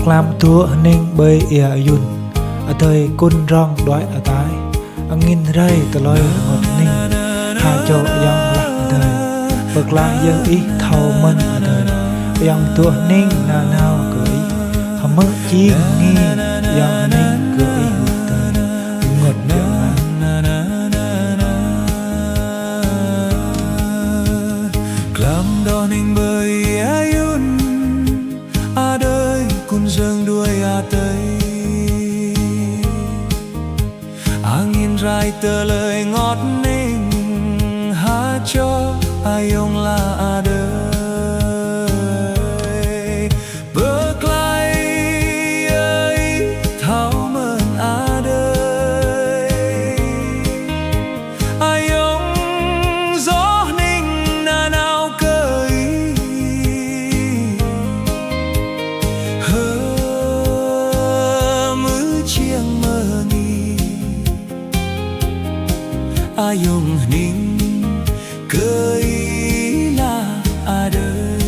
bậc làm tua ninh bơi ia yun thời côn rong đói ở tái nghìn ray từ lối ngọt ninh hà chỗ dòng lạc thời bậc làm dân ý thầu mình ở thời dòng tua ninh là nào cưới hầm mất chi nghi dòng ninh cưới thời ngọt dòng làm đò ninh bơi ia yun đời cùng dâng đuôi tây nghìn rai tơ lời ngọt ninh hát cho ai ông là đời bờ Klaih ơi thảo mơn đời ai ông gió ninh na nào cười hơ mứ chiêng mơ nghi ai ông ninh cười là đời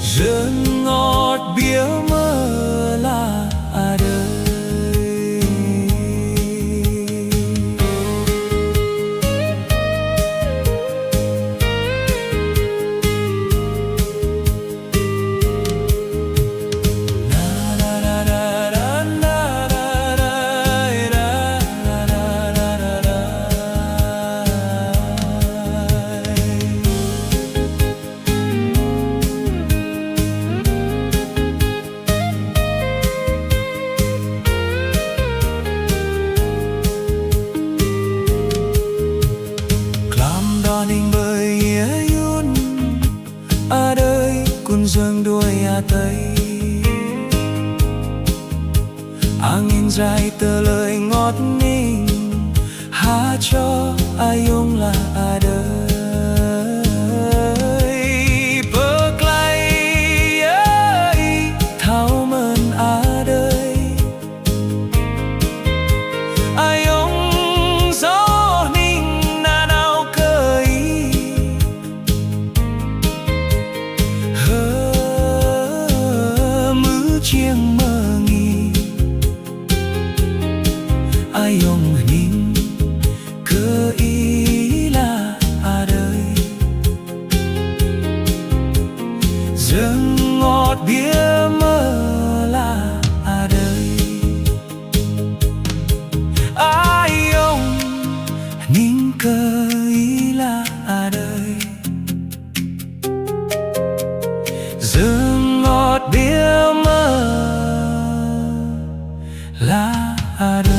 rơn ngọt bia mơ là đời ninh bơi ia yun đời cùng dâng đuôi tây nghìn rai tơ lời ngọt ninh hát cho ai ông là đời bờ Klaih ơi thảo mơn đời ai ông gió ninh na nào cười hơ mứ chiêng mơ nghi ai ông ninh cơ ý là đời dâng ngọt bia mơ là đời ai ông ninh cơ ý là đời dâng ngọt bia mơ là đời.